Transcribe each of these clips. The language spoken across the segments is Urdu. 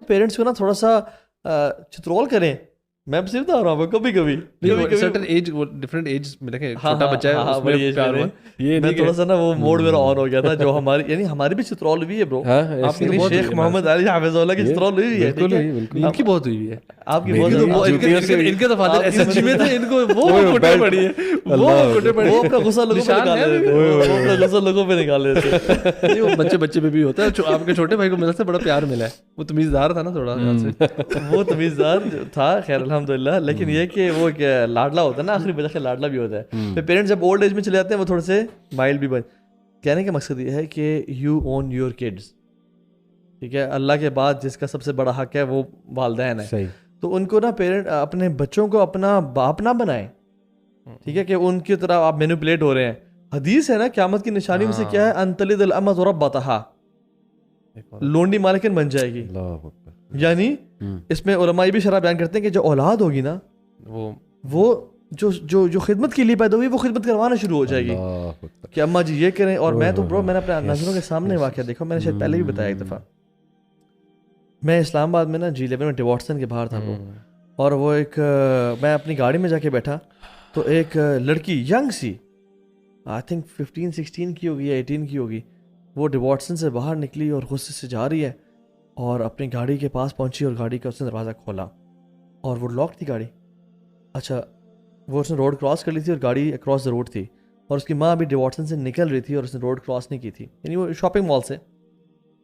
پیرنٹس کو نا تھوڑا سا چترول کریں. میں صرف بتا رہا ہوں کبھی کبھی سرٹن ایج ڈفرنٹ ایج میں دیکھیں چھوٹا بچہ ہے اس میں پیار ہوا. یہ میں تھوڑا سا نا وہ موڈ میرا آن ہو گیا تھا جو ہماری یعنی ہماری بھی چترول ہوئی ہے برو. آپ کی شیخ محمد علی حافظ اللہ کی چترول ہوئی ہے. ان کی بہت ہوئی ہے. آپ کی بہت ان کے تو فادر ایس ایچ جی میں تھے, ان کو وہ کٹے پڑی ہے, وہ اپنا غصہ لوگوں پہ نکال رہے تھے, وہ اپنا غصہ لوگوں پہ نکال رہے تھے. وہ بچے پہ بھی ہوتا ہے. آپ کے چھوٹے بھائی کو میرے سے بڑا پیار ملا ہے, وہ تمیزدار تھا نا تھوڑا, وہ تمیزدار تھا خیر الحمدللہ. لیکن یہ کہ وہ لاڈلا ہوتا ہے نا, آخری بچہ لاڈلا بھی ہوتا ہے. پھر پیرنٹس جب اولڈ ایج میں چلے جاتے ہیں وہ تھوڑے سے مائلڈ بھی بن. کہنے کا مقصد یہ ہے کہ یو اون یور کڈس, ٹھیک ہے. اللہ کے بعد جس کا سب سے بڑا حق ہے وہ والدین ہے. تو ان کو نا پیرنٹ اپنے بچوں کو اپنا باپ نہ بنائیں, ٹھیک ہے, کہ ان کی طرح آپ مینیپولیٹ ہو رہے ہیں. حدیث ہے نا قیامت کی نشانی میں سے کیا ہے, ان تلد الامۃ ربتہا, لونڈی مالکن بن جائے گی. یعنی اس میں علماء بھی شرح بیان کرتے ہیں کہ جو اولاد ہوگی نا وہ جو خدمت کے لیے پیدا ہوئی وہ خدمت کروانا شروع ہو جائے گی کہ اماں جی یہ کریں. اور میں تو برو میں نے اپنے نظروں کے سامنے واقعہ دیکھا, میں نے شاید پہلے بھی بتایا ایک دفعہ. میں اسلام آباد میں نا G11 میں ڈیواٹسن کے باہر تھا وہ, اور وہ ایک میں اپنی گاڑی میں جا کے بیٹھا تو ایک لڑکی ینگ سی, آئی تھنک 15-16 کی ہوگی یا 18 کی ہوگی, وہ ڈیواٹسن سے باہر نکلی اور غصے سے جا رہی ہے اور اپنی گاڑی کے پاس پہنچی اور گاڑی کا اس نے دروازہ کھولا اور وہ لاک تھی گاڑی. اچھا وہ اس نے روڈ کراس کر لی تھی اور گاڑی اکراس دا روڈ تھی, اور اس کی ماں ابھی ڈیواٹسن سے نکل رہی تھی اور اس نے روڈ کراس نہیں کی تھی, یعنی وہ شاپنگ مال سے.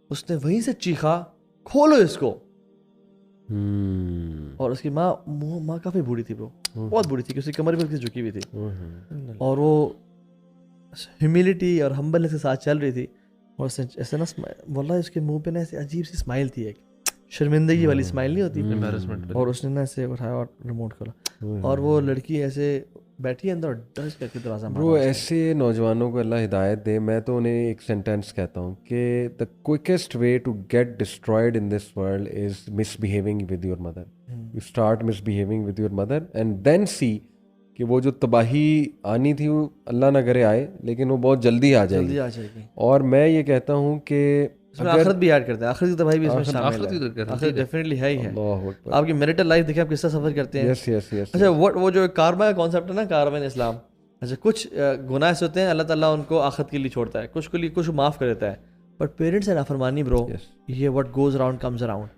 اس نے وہیں سے چیخا کھولو اس کو, اور اس کی ماں کافی بوڑھی تھی برو, بہت بوڑھی تھی, کہ اس کی کمر بھی جھکی ہوئی تھی, اور وہ ہیوملٹی اور ہمبلنس کے ساتھ چل رہی تھی. اور اس نے ایسے نا واللہ اس کے منہ پہ نا ایسے عجیب سی اسمائل تھی, ایک شرمندگی والی اسمائل نہیں ہوتی, اور اس نے نا ایسے اٹھایا اور ریموٹ کھولا, اور وہ لڑکی ایسے بیٹھی اندر ڈس کر کے دروازہ مارا. برو ایسے نوجوانوں کو اللہ ہدایت دے. میں تو انہیں ایک سینٹینس کہتا ہوں کہ the quickest way to get destroyed in this world is misbehaving with your mother. You start misbehaving with your mother and then see کہ وہ جو تباہی آنی تھی وہ اللہ نہ کرے آئے, لیکن وہ بہت جلدی آ جائے گی. اور میں یہ کہتا ہوں کہ آخرت بھی ایڈ کرتے ہیں, آخرت کی تباہی بھی اس میں شامل ہے, آخرت ڈیفینیٹلی ہے ہی ہے. آپ کی میریٹل لائف دیکھیں آپ کس طرح سفر کرتے ہیں. اچھا وہ جو کارما کا کانسیپٹ ہے نا, کارما ان اسلام, اچھا کچھ گناہ ایسے ہوتے ہیں اللہ تعالیٰ ان کو آخرت کے لیے چھوڑتا ہے, کچھ کے لیے کچھ معاف کر دیتا ہے. بٹ پیرنٹس ہے نافرمانی برو, یہ what goes around comes around,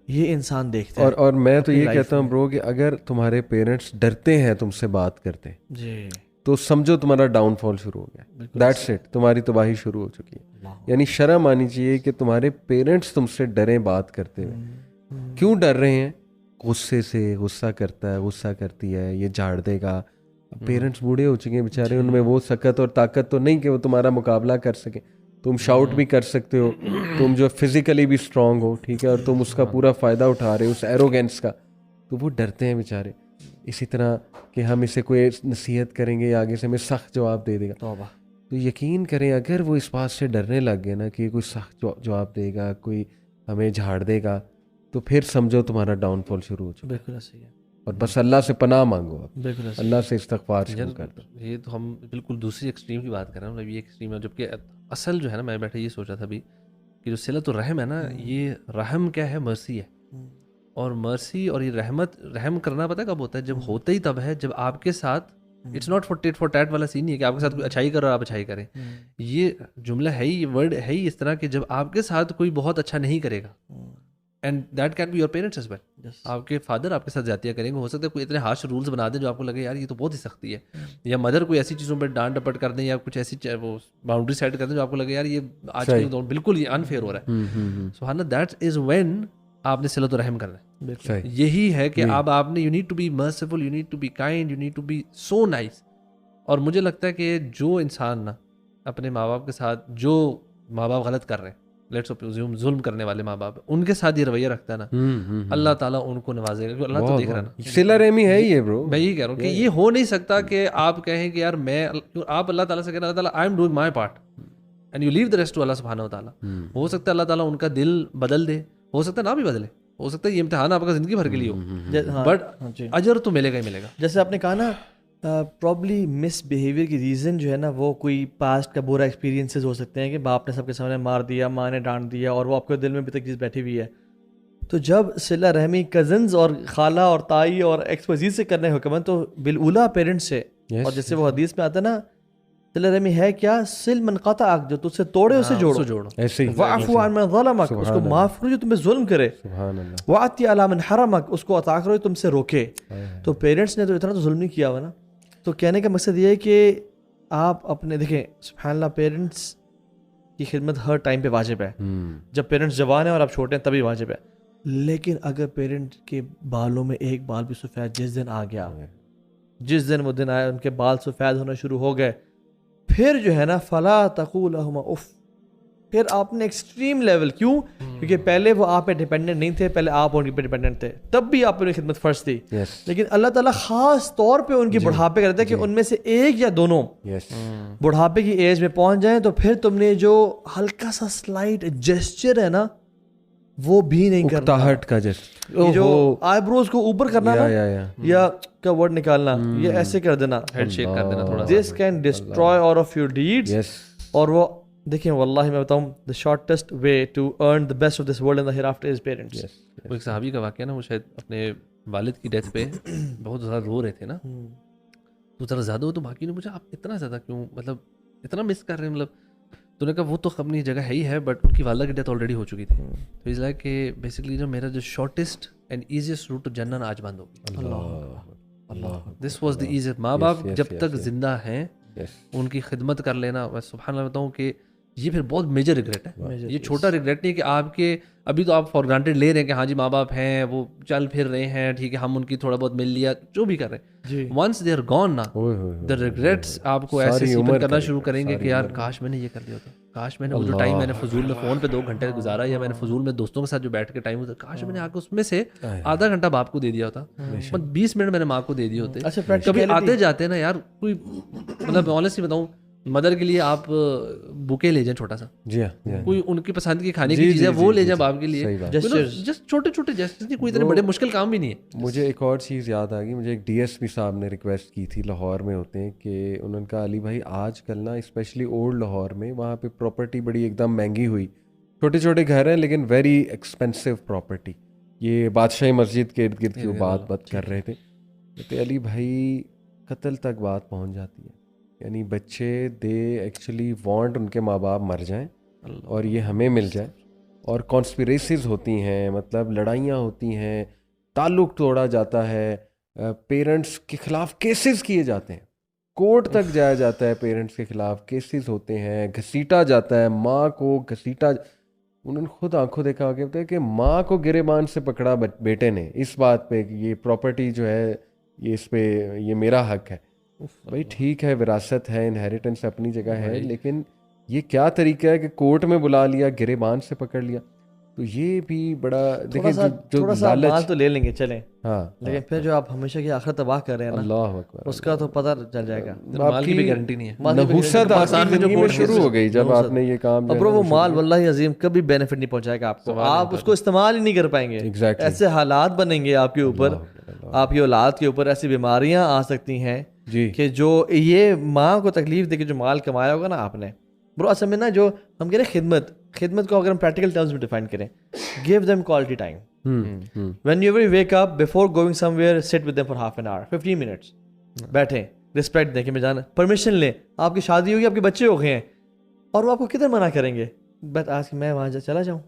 یہ انسان دیکھتا ہے. اور میں تو یہ کہتا ہوں برو کہ اگر تمہارے پیرنٹس ڈرتے ہیں تم سے بات کرتے جی تو سمجھو تمہارا ڈاؤن فال شروع ہو گیا, دیٹس اٹ, تمہاری تباہی شروع ہو چکی ہے. یعنی شرم آنی چاہیے کہ تمہارے پیرنٹس تم سے ڈریں بات کرتے ہوئے. کیوں ڈر رہے ہیں؟ غصے سے, غصہ کرتا ہے, غصہ کرتی ہے, یہ جھاڑ دے گا. پیرنٹس بوڑھے ہو چکے ہیں بیچارے, ان میں وہ سکت اور طاقت تو نہیں کہ وہ تمہارا مقابلہ کر سکیں. تم شاؤٹ بھی کر سکتے ہو, تم جو فزیکلی بھی اسٹرانگ ہو, ٹھیک ہے, اور تم اس کا پورا فائدہ اٹھا رہے ہو اس ایروگینس کا, تو وہ ڈرتے ہیں بیچارے. اسی طرح کہ ہم اسے کوئی نصیحت کریں گے آگے سے ہمیں سخت جواب دے دے گا, تو یقین کریں اگر وہ اس بات سے ڈرنے لگ گئے نا کہ کوئی سخت جواب دے گا, کوئی ہمیں جھاڑ دے گا, تو پھر سمجھو تمہارا ڈاؤن فال شروع ہو چکا. بالکل صحیح ہے. اور بس اللہ سے پناہ مانگو, بالکل اللہ سے استغفار شروع کر دو. یہ تو ہم بالکل دوسری ایکسٹریم کی بات کر رہے ہیں, مطلب یہ ایکسٹریم ہے, جبکہ اصل جو ہے نا, میں بیٹھے یہ سوچا تھا بھی کہ جو صلۃ الرحم ہے نا, یہ رحم کیا ہے, مرسی ہے. اور مرسی اور یہ رحم کرنا پتہ کب ہوتا ہے, جب ہوتا ہی تب ہے جب آپ کے ساتھ, it's not for tat for tat والا سین نہیں ہے کہ آپ کے ساتھ کوئی اچھائی کرو اور آپ اچھائی کریں. یہ جملہ ہے ہی, یہ ورڈ ہے ہی اس طرح کہ جب آپ کے ساتھ کوئی بہت اچھا نہیں کرے گا, and that can be your parents as well. آپ کے فادر آپ کے ساتھ زیادتیاں کریں گے, ہو سکتا ہے کوئی اتنے ہارش رولس بنا دیں جو آپ کو لگے یار یہ تو بہت ہی سختی ہے, یا مدر کوئی ایسی چیزوں پہ ڈانٹ ڈپٹ کر دیں یا کچھ ایسی وہ باؤنڈری سیٹ کر دیں جو آپ کو لگے یار یہ آج کل بالکل یہ انفیئر ہو رہا ہے. سبحان اللہ, دیٹ از وین آپ نے صلۃ الرحم کرنا ہے. یہی ہے کہ آپ نے you need to be merciful, you need to be kind, you need to be so nice. اور مجھے لگتا ہے کہ جو انسان نا اپنے ماں باپ کے ساتھ, جو ماں باپ غلط کر رہے ہیں, لیٹس سپوز ظلم کرنے والے ماں باپ, ان کے ساتھ یہ رویہ رکھتا ہے نا, اللہ تعالیٰ ان کو نوازے گا, کیونکہ اللہ تو دیکھ رہا ہے نا. صلہ رحمی ہے یہ برو, میں یہی کہہ رہا ہوں کہ یہ ہو نہیں سکتا کہ آپ کہیں کہ یار میں, آپ اللہ تعالیٰ سے کہنا اللہ تعالیٰ I am doing my part and you leave the rest to اللہ سبحانہ و تعالیٰ. ہو سکتا ہے اللہ تعالیٰ ان کا دل بدل دے, ہو سکتا ہے نہ بھی بدلے, ہو سکتا ہے یہ امتحان آپ کا زندگی بھر کے لیے ہو, بٹ اجر تو ملے گا ہی ملے گا. جیسے آپ نے کہا نا, پرابلی مس بیہیویئر کی ریزن جو ہے نا وہ کوئی پاسٹ کا برا ایکسپیرینسز ہو سکتے ہیں کہ باپ نے سب کے سامنے مار دیا, ماں نے ڈانٹ دیا, اور وہ آپ کے دل میں بھی تک چیز بیٹھی ہوئی ہے. تو جب صلہ رحمی کزنز اور خالہ اور تائی اور ایکس وزیر سے کرنے حکم ہے تو بالاولا پیرنٹس سے. اور جیسے وہ حدیث میں آتا ہے نا صلہ رحمی ہے کیا؟ سل من قطعک، جو تجھ سے توڑے اسے جوڑو. ایسے ہی واعفو عن من ظلمک، اس کو معاف کرو جو تمہیں ظلم کرے. سبحان اللہ. واعطی علی من حرمک، اس کو عطا کرو جو تم سے روکے. تو پیرنٹس نے تو اتنا تو ظلم نہیں کیا ہوا نا. تو کہنے کا مقصد یہ ہے کہ آپ اپنے دیکھیں سبحان اللہ پیرنٹس کی خدمت ہر ٹائم پہ واجب ہے. جب پیرنٹس جوان ہیں اور آپ چھوٹے ہیں تبھی واجب ہے. لیکن اگر پیرنٹ کے بالوں میں ایک بال بھی سفید جس دن آ گیا، جس دن وہ دن آیا ان کے بال سفید ہونا شروع ہو گئے، پھر جو ہے نا فلا تقول لهما اف. پھر آپ نے ایکسٹریم لیول، کیوں؟ کیونکہ پہلے وہ آپ پہ ڈیپینڈنٹ نہیں تھے، پہلے آپ ان پہ ڈیپینڈنٹ تھے، تب بھی آپ کی خدمت فرض تھی. لیکن اللہ تعالیٰ خاص طور پہ ان کی بڑھاپے کرتا ہے کہ ان میں سے ایک یا دونوں بڑھاپے کی ایج میں پہنچ جائیں تو پھر تم نے جو ہلکا سا سلائٹ جیسچر ہے نا وہ بھی نہیں کرنا. تاہٹ کا جیسے جو آئی بروز کو اوپر کرنا نا یا کا ورڈ نکالنا، یہ ایسے کر دینا، ہیڈ شیک کر دینا تھوڑا. This can destroy all of your deeds. اور وہ دیکھیں واللہ میں بتاؤں the shortest way to earn the best of this world and the hereafter is parents. وہ ایک صحابی کا واقعہ نا، وہ شاید اپنے والد کی ڈیتھ پہ بہت زیادہ رو رہے تھے نا، تو ذرا زیادہ ہو تو باقی نے پوچھا آپ اتنا زیادہ کیوں، مطلب اتنا مس کر رہے ہیں؟ مطلب تو نے کہا وہ تو اپنی جگہ ہے ہی ہے بٹ ان کی والدہ کی ڈیتھ آلریڈی ہو چکی تھی. تو اس لائک کہ بیسکلی جو میرا جو shortest and easiest route to جنت آج بند ہو گیا. اللہ دس واز دی ایزیسٹ. ماں باپ جب تک زندہ ہیں ان کی خدمت کر لینا. میں سبحان اللہ بتاؤں کہ یہ پھر بہت میجر ریگریٹ ہے. یہ چھوٹا ریگریٹ نہیں کہ آپ کے ابھی تو آپ فار گرانٹیڈ لے رہے ہیں کہ ہاں جی ماں باپ ہیں، وہ چل پھر رہے ہیں، ٹھیک ہے ہم ان کی تھوڑا بہت مل لیا جو بھی کر رہے ہیں. ونس دے آر گون نا دا ریگریٹس آپ کو ایسے سیپن کرنا شروع کریں گے کہ یار کاش میں نے یہ کر لیا ہوتا، کاش میں نے وہ جو ٹائم میں نے فضول میں فون پہ 2 گھنٹے گزارا یا میں نے فضول میں دوستوں کے ساتھ جو بیٹھ کے ٹائم ہوتا، کاش میں نے آ کے اس میں سے آدھا گھنٹہ باپ کو دے دیا ہوتا، 20 منٹ میں نے ماں کو دے دیے ہوتے. کبھی آتے جاتے نا یار کوئی مطلب آنیسٹلی بتاؤں مدر کے لیے آپ بوکے لے جائیں چھوٹا سا، کوئی ان کی پسند کی کھانے کی چیز ہے وہ لے جائیں آپ کے لیے، جسٹ چھوٹے چھوٹے جیسے کوئی اتنے بڑے مشکل کام بھی نہیں ہے. مجھے ایک اور چیز یاد آ گئی، مجھے ایک ڈی ایس پی صاحب نے ریکویسٹ کی تھی، لاہور میں ہوتے ہیں، کہ انہوں نے کہا علی بھائی آج کل نا اسپیشلی اولڈ لاہور میں وہاں پہ پراپرٹی بڑی ایک دم مہنگی ہوئی، چھوٹے چھوٹے گھر ہیں لیکن ویری ایکسپینسو پراپرٹی. یہ بادشاہی مسجد کے ارد گرد کی بات کر رہے تھے. کہتے علی بھائی قتل تک بات پہنچ جاتی ہے. یعنی بچے دے ایکچولی وانٹ ان کے ماں باپ مر جائیں اور یہ ہمیں مل جائے، اور کانسپریسیز ہوتی ہیں، مطلب لڑائیاں ہوتی ہیں، تعلق توڑا جاتا ہے، پیرنٹس کے خلاف کیسز کیے جاتے ہیں، کورٹ تک جایا جاتا ہے، پیرنٹس کے خلاف کیسز ہوتے ہیں، گھسیٹا جاتا ہے ماں کو، گھسیٹا. انہوں نے خود آنکھوں دیکھا ہو کہ کہ ماں کو گریبان سے پکڑا بیٹے نے اس بات پہ کہ یہ پراپرٹی جو ہے یہ اس پہ یہ میرا حق ہے. بھائی ٹھیک ہے وراثت ہے، انہیریٹنس اپنی جگہ ہے، لیکن یہ کیا طریقہ ہے کہ کورٹ میں بلا لیا، گریبان سے پکڑ لیا. تو یہ بھی بڑا دیکھیں تھوڑا سا مال تو لے لیں گے چلیں، ہاں، لیکن پھر جو آپ ہمیشہ کی آخرت تباہ کر رہے ہیں نا، اللہ اکبر، اس کا تو پتہ چل جائے گا. مال کی بھی گارنٹی نہیں ہے. نحوست آپ کی زندگی میں شروع ہو گئی جب آپ نے یہ کام. اب وہ مال واللہ عظیم کبھی بینیفٹ نہیں پہنچائے گا آپ کو، آپ اس کو استعمال ہی نہیں کر پائیں گے. ایسے حالات بنیں گے آپ کے اوپر، آپ کی اولاد کے اوپر ایسی بیماریاں آ سکتی ہیں کہ جو یہ ماں کو تکلیف دے کے جو مال کمایا ہوگا نا آپ نے. برو اصل میں نا جو ہم کہہ رہے ہیں خدمت کو اگر ہم پریکٹیکل ٹرمز میں ڈیفائن کریں، give them quality time. When you wake up before going some where sit with them for half an hour 15 minutes, بیٹھیں، رسپیکٹ دیں کہ میں جانا، پرمیشن لیں. آپ کی شادی ہوگی، آپ کے بچے ہو گئے ہیں، اور وہ آپ کو کدھر منع کریں گے؟ بس آج میں وہاں چلا جاؤں،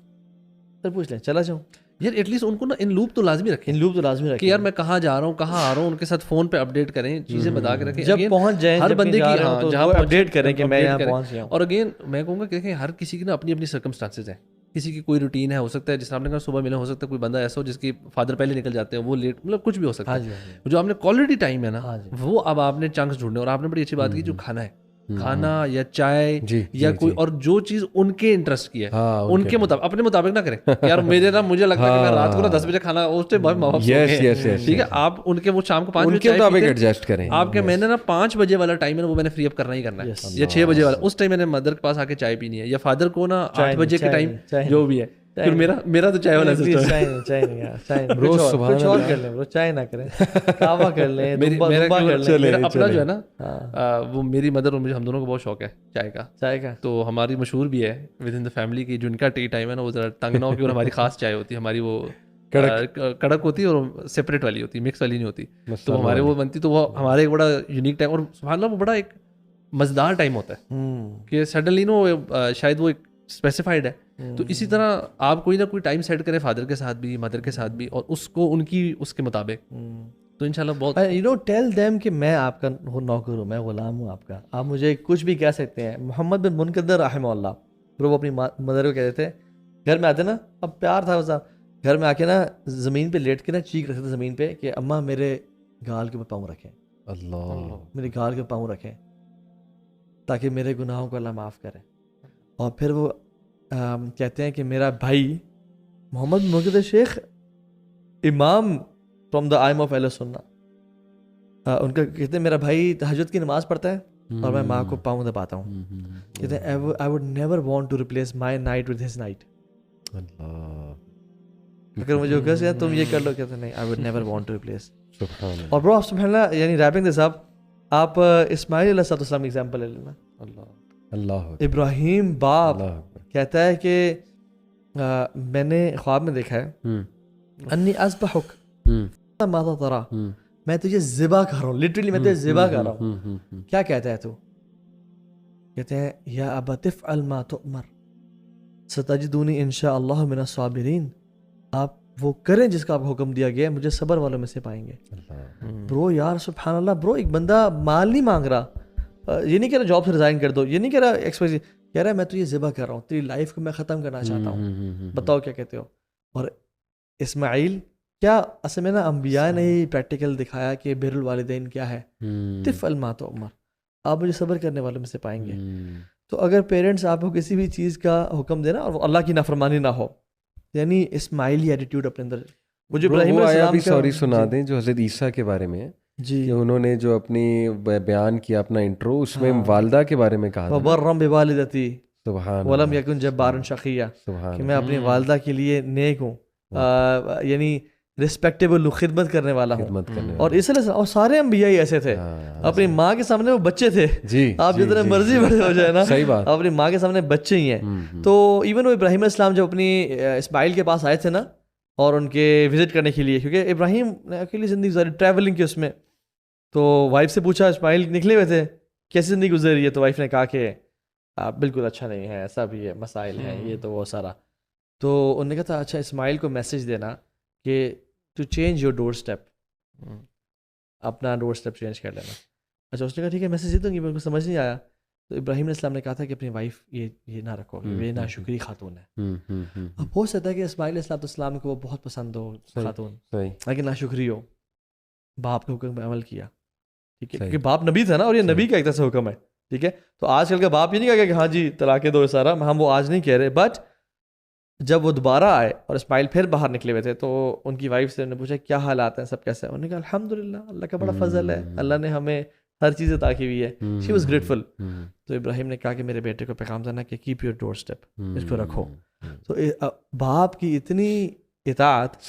پھر پوچھ لیں چلا جاؤں. یار ایٹ لیسٹ ان کو نا ان لوپ تو لازمی رکھیں، کہ یار میں کہاں جا رہا ہوں، کہاں آ رہا ہوں، ان کے ساتھ فون پہ اپڈیٹ کریں، چیزیں بتا کے رکھیں. جب پہنچ جائیں ہر بندے کی جہاں اپڈیٹ کریں کہ میں یہاں پہنچ گیا ہوں. اور اگین میں کہوں گا کہ دیکھیں ہر کسی کی نا اپنی اپنی سرکمسٹانسز ہیں. کسی کی کوئی روٹین ہے، ہو سکتا ہے جس آپ نے کہا صبح ملے، ہو سکتا ہے کوئی بندہ ایسا ہو جس کی فادر پہلے نکل جاتے ہیں، وہ لیٹ، مطلب کچھ بھی ہو سکتا ہے. جو آپ نے کوالٹی ٹائم ہے نا وہ اب آپ نے چنکس ڈھونڈنے. اور آپ نے بڑی اچھی بات کی جو کھانا ہے، کھانا یا چائے یا کوئی اور جو چیز ان کے انٹرسٹ کی ہے ان کے مطابق، اپنے مطابق نہ کریں. یار مجھے لگتا ہے کہ میں رات کو نا 10 بجے کھانا اس ٹائم ماں باپ ٹھیک ہے، آپ ان کے وہ شام کو 5 بجے ایڈجسٹ کریں. آپ کے میں نے نا 5 بجے والا ٹائم ہے وہ میں نے فری اپ کرنا ہی کرنا ہے، یا 6 بجے والا اس ٹائم میں نے مدر کے پاس آ کے چائے پینی ہے، یا فادر کو نا 8 بجے کے ٹائم جو بھی ہے. پھر میرا تو چائے والا سسٹم اپنا جو ہے نا، وہ میری مدر اور مجھے ہم دونوں کو بہت شوق ہے چائے کا. تو ہماری مشہور بھی ہے ود ان دا فیملی کی جو ان کا ٹی ٹائم ہے نا وہ ذرا تنگ نہ ہو کہ ہماری خاص چائے ہوتی ہے، ہماری وہ کڑک ہوتی ہے اور سپریٹ والی ہوتی ہے, مکس والی نہیں ہوتی. تو ہمارے وہ بنتی, تو وہ ہمارے ایک بڑا یونیک ٹائم, اور سبحان اللہ وہ بڑا ایک مزیدار ٹائم ہوتا ہے کہ سڈنلی نو شاید وہ ایک اسپیسیفائڈ ہے. تو اسی طرح آپ کوئی نہ کوئی ٹائم سیٹ کریں فادر کے ساتھ بھی, مدر کے ساتھ بھی, اور اس کو ان کی اس کے مطابق, تو انشاءاللہ بہت یو نو ٹیل دیم کہ میں آپ کا نوکر ہوں, میں غلام ہوں آپ کا, آپ مجھے کچھ بھی کہہ سکتے ہیں. محمد بن منقدر رحمہ اللہ, پھر وہ اپنی مدر کو کہتے تھے, گھر میں آتے نا, اب پیار تھا ویسا, گھر میں آ کے نا زمین پہ لیٹ کے نا چیخ رکھتے تھے زمین پہ کہ اماں میرے گال کے اوپر پاؤں رکھیں, اللہ میرے گال کے پاؤں رکھیں تاکہ میرے گناہوں کو اللہ معاف کرے. اور پھر وہ کہتے ہیں کہ میرا بھائی محمد بن منقدر شیخ امام فرام دا آئم آف اہل سنہ, ان کا کہتے ہیں میرا بھائی تہجد کی نماز پڑھتا ہے اور میں ماں کو پاؤں دباتا ہوں. کہتے ہیں I would never want to replace my night with his night. اگر مجھے کہا کہ تم یہ کر لو, کہتے ہیں نہیں, I would never want to replace. اور برو آپ سبحان اللہ, یعنی ریپنگ دس اپ, آپ اسماعیل علیہ السلام کی ایگزامپل لے لینا. اللہ ابراہیم باپ کہتا ہے کہ میں نے خواب میں دیکھا ہے انی اذبحک ماذا ترى, میں تجھے ذبح کر رہا ہوں, لٹرلی میں تجھے ذبح کر رہا ہوں. کیا کہتا ہے تو, کہتے ہیں یا ابت افعل ما تؤمر ستجدونی ان شاء اللہ من الصابرین, آپ وہ کریں جس کا آپ کو حکم دیا گیا ہے, مجھے صبر والوں میں سے پائیں گے. برو یار سبحان اللہ, برو ایک بندہ مال نہیں مانگ رہا, یہ نہیں کہہ رہا جاب سے ریزائن کر دو, یہ نہیں کہہ رہا ایکسپائز, کہہ رہا ہے میں تو یہ ذبح کر رہا ہوں, تیری لائف کو میں ختم کرنا چاہتا ہوں, بتاؤ کیا کہتے ہو. اور اسماعیل کیا اصل میں نا انبیاء نے ہی پریکٹیکل دکھایا کہ بر الوالدین کیا ہے, تفعل ما تؤمر, آپ مجھے صبر کرنے والوں میں سے پائیں گے. تو اگر پیرنٹس آپ کو کسی بھی چیز کا حکم دینا اور وہ اللہ کی نافرمانی نہ ہو, یعنی اسماعیلی ایٹیٹیوڈ اپنے اندر. مجھے ابراہیم علیہ السلام کا سوری سنا دیں جو حضرت عیسیٰ کے بارے میں ہے, جی, کہ انہوں نے جو اپنی بیان کیا اپنا انٹرو, اس میں والدہ کے بارے میں کہا تھا وبرم بوالدتی سبحان ولم یکن جبارا شقیا, کہ میں اپنی والدہ کے لیے نیک ہوں, یعنی رسپیکٹیبل ہوں, خدمت کرنے والا ہوں. اور اس لیے اور سارے انبیاء ہی ایسے تھے, اپنی ماں کے سامنے وہ بچے تھے. آپ جتنے مرضی بڑے ہو جائے نا, اپنی ماں کے سامنے بچے ہی ہیں. تو ایون وہ ابراہیم علیہ السلام جب اپنی اسماعیل کے پاس آئے تھے نا, اور ان کے وزٹ کرنے کے لیے, کیونکہ ابراہیم نے اکیلی زندگی گزاری ٹریولنگ کی اس میں, تو وائف سے پوچھا, اسماعیل نکلے ہوئے تھے, کیسی زندگی گزری ہے, تو وائف نے کہا کہ بالکل اچھا نہیں ہے, ایسا بھی ہے, مسائل ہیں, یہ تو وہ سارا. تو انہوں نے کہا تھا اچھا اسماعیل کو میسیج دینا کہ to change your doorstep, اپنا ڈور اسٹیپ چینج کر لینا. اچھا اس نے کہا ٹھیک ہے میسیج دے دوں گی, میرے کو سمجھ نہیں آیا. تو ابراہیم علیہ السلام نے کہا تھا کہ اپنی وائف یہ نہ رکھو, یہ ناشکری خاتون ہے. اب ہو سکتا ہے کہ اسماعیل علیہ السلام کو وہ بہت پسند ہو خاتون, لیکن ناشکری ہو, باپ کے حکم پہ عمل کیا, ٹھیک ہے, کیونکہ باپ نبی تھا نا, اور یہ نبی کا ایک طرح سے حکم ہے, ٹھیک ہے. تو آج کل کا باپ یہ نہیں کہا کہ ہاں جی طلاق دو سارا, ہم وہ آج نہیں کہہ رہے. بٹ جب وہ دوبارہ آئے اور اسماعیل پھر باہر نکلے ہوئے تھے, تو ان کی وائف سے انہوں نے پوچھا کیا حالات ہیں, سب کیسے ہیں. انہوں نے کہا الحمدللہ, اللہ کا بڑا فضل ہے, اللہ نے ہمیں ہر چیز عطا کی ہوئی ہے. She was grateful. تو ابراہیم نے کہا کہ میرے بیٹے کو پیغام دینا کہ کیپ یور ڈور اسٹیپ, اس کو رکھو. تو باپ کی اتنی اطاعت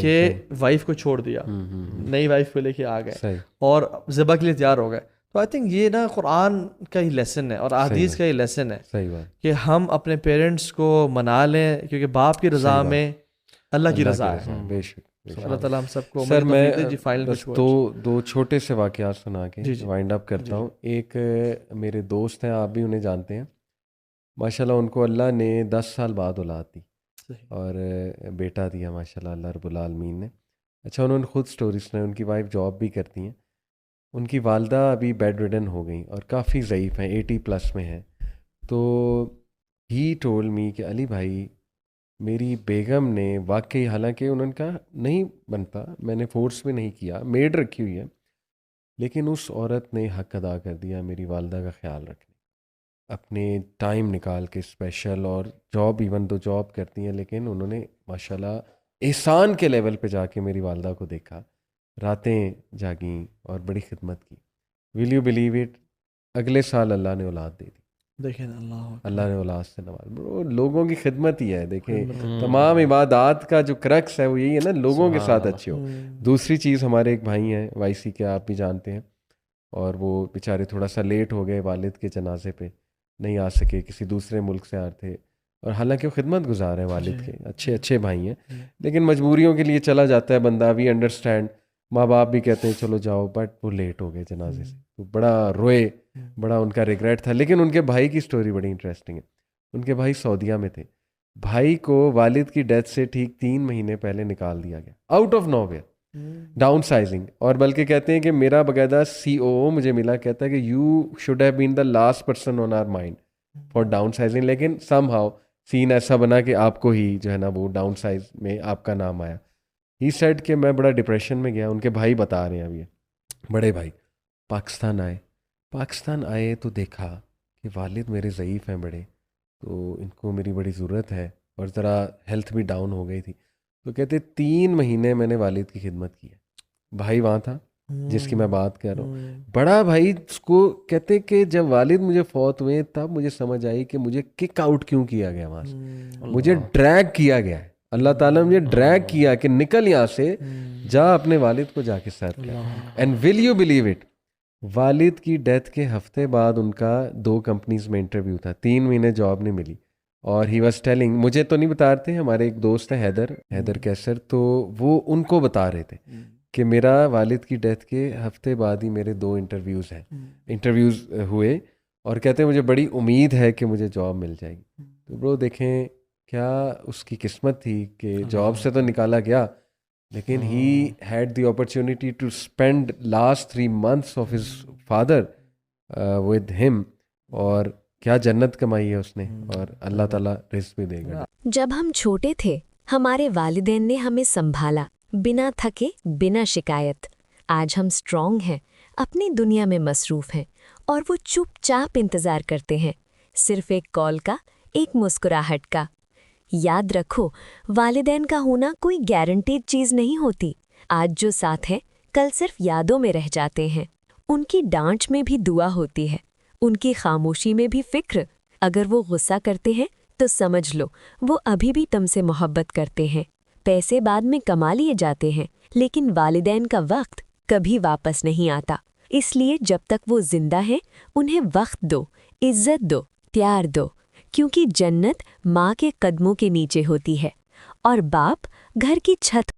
کہ وائف کو چھوڑ دیا, نئی وائف کو لے کے آ گئے اور ذبح کے لیے تیار ہو گئے. تو آئی تھنک یہ نا قرآن کا ہی لیسن ہے اور احادیث کا ہی لیسن ہے کہ ہم اپنے پیرنٹس کو منا لیں, کیونکہ باپ کی رضا میں اللہ کی رضا ہے. بے شک. اللہ تعالیٰ ہم سب کو. سر میں دو چھوٹے سے واقعات سنا کے وائنڈ اپ کرتا ہوں. ایک میرے دوست ہیں, آپ بھی انہیں جانتے ہیں, ماشاء اللہ ان کو اللہ نے 10 سال بعد اولاد دی اور بیٹا دیا ماشاء اللہ, اللہ رب العالمین نے. اچھا انہوں نے خود سٹوری سنائی, ان کی وائف جاب بھی کرتی ہیں, ان کی والدہ ابھی بیڈ ریڈن ہو گئیں اور کافی ضعیف ہیں, 80+ میں ہیں. تو ہی ٹول می کہ علی بھائی میری بیگم نے واقعی, حالانکہ انہوں نے کہا نہیں بنتا, میں نے فورس میں نہیں کیا, میڈ رکھی ہوئی ہے, لیکن اس عورت نے حق ادا کر دیا میری والدہ کا خیال رکھنے, اپنے ٹائم نکال کے اسپیشل. اور جاب ایون تو جاب کرتی ہیں, لیکن انہوں نے ماشاءاللہ احسان کے لیول پہ جا کے میری والدہ کو دیکھا, راتیں جاگیں اور بڑی خدمت کی. ول یو بلیو اٹ, اگلے سال اللہ نے اولاد دے دی. دیکھیں اللہ نے اولاد سے نواز. لوگوں کی خدمت ہی ہے. دیکھیں تمام عبادات کا جو کرکس ہے وہ یہی ہے نا, لوگوں کے ساتھ اچھے ہو. دوسری چیز, ہمارے ایک بھائی ہیں وائی سی کے, آپ بھی جانتے ہیں, اور وہ بیچارے تھوڑا سا لیٹ ہو گئے, والد کے جنازے پہ نہیں آ سکے, کسی دوسرے ملک سے آ رہے تھے. اور حالانکہ وہ خدمت گزار ہیں والد کے، اچھے اچھے بھائی ہیں، لیکن مجبوریوں کے لیے چلا جاتا ہے بندہ. وی انڈرسٹینڈ، ماں باپ بھی کہتے ہیں چلو جاؤ، بٹ وہ لیٹ ہو گئے جنازے سے، تو بڑا روئے، بڑا ان کا ریگریٹ تھا. لیکن ان کے بھائی کی سٹوری بڑی انٹرسٹنگ ہے. ان کے بھائی سعودیہ میں تھے، بھائی کو والد کی ڈیتھ سے ٹھیک 3 مہینے پہلے نکال دیا گیا، out of nowhere, downsizing. اور بلکہ کہتے ہیں کہ میرا باقاعدہ COO مجھے ملا، کہتا ہے کہ you should have been the last person on our mind for down sizing. لیکن سم ہاؤ سین ایسا بنا کہ آپ کو ہی جو ہے نا وہ ڈاؤن سائز میں آپ کا نام آیا. ہی سیڈ کہ میں بڑا ڈپریشن میں گیا. ان کے بھائی بتا رہے ہیں اب، یہ بڑے بھائی پاکستان آئے تو دیکھا کہ والد میرے ضعیف ہیں بڑے، تو ان کو میری بڑی ضرورت ہے، اور ذرا ہیلتھ بھی ڈاؤن ہو گئی تھی. تو کہتے 3 مہینے میں نے والد کی خدمت کی ہے. بھائی وہاں تھا جس کی میں بات کر رہا ہوں. بڑا بھائی اس کو کہتے کہ جب والد مجھے فوت ہوئے تب مجھے سمجھ آئی کہ مجھے کک آؤٹ کیوں کیا گیا وہاں سے، مجھے ڈریگ کیا گیا ہے. اللہ تعالیٰ نے مجھے ڈریگ کیا کہ نکل یہاں سے، جا اپنے والد کو جا کے ساتھ کیا. And will you believe it, والد کی ڈیتھ کے ہفتے بعد ان کا 2 کمپنیز میں انٹرویو تھا، 3 مہینے جاب نہیں ملی. اور ہی واز ٹیلنگ، مجھے تو نہیں بتا رہے تھے، ہمارے ایک دوست ہیں حیدر کیسر، تو وہ ان کو بتا رہے تھے کہ میرا والد کی ڈیتھ کے ہفتے بعد ہی میرے 2 انٹرویوز ہوئے، اور کہتے ہیں مجھے بڑی امید ہے کہ مجھے جاب مل جائے گی. تو برو دیکھیں کیا اس کی قسمت تھی کہ جاب سے تو نکالا گیا، لیکن he had the opportunity to spend last 3 months of his father with him, اور کیا جنت کمائی ہے اس نے، اور اللہ تعالیٰ رزق بھی دے گا. جب ہم چھوٹے تھے ہمارے والدین نے ہمیں سنبھالا، بنا تھکے بنا شکایت. آج ہم اسٹرانگ ہیں، اپنی دنیا میں مصروف ہیں، اور وہ چپ چاپ انتظار کرتے ہیں، صرف ایک کال کا، ایک مسکراہٹ کا. یاد رکھو، والدین کا ہونا کوئی گارنٹیڈ چیز نہیں ہوتی. آج جو ساتھ ہیں کل صرف یادوں میں رہ جاتے ہیں. ان کی ڈانٹ میں بھی دعا ہوتی ہے، ان کی خاموشی میں بھی فکر. اگر وہ غصہ کرتے ہیں تو سمجھ لو وہ ابھی بھی تم سے محبت کرتے ہیں. پیسے بعد میں کما لیے جاتے ہیں، لیکن والدین کا وقت کبھی واپس نہیں آتا. اس لیے جب تک وہ زندہ ہیں انہیں وقت دو، عزت دو، پیار دو، کیونکہ جنت ماں کے قدموں کے نیچے ہوتی ہے، اور باپ گھر کی چھت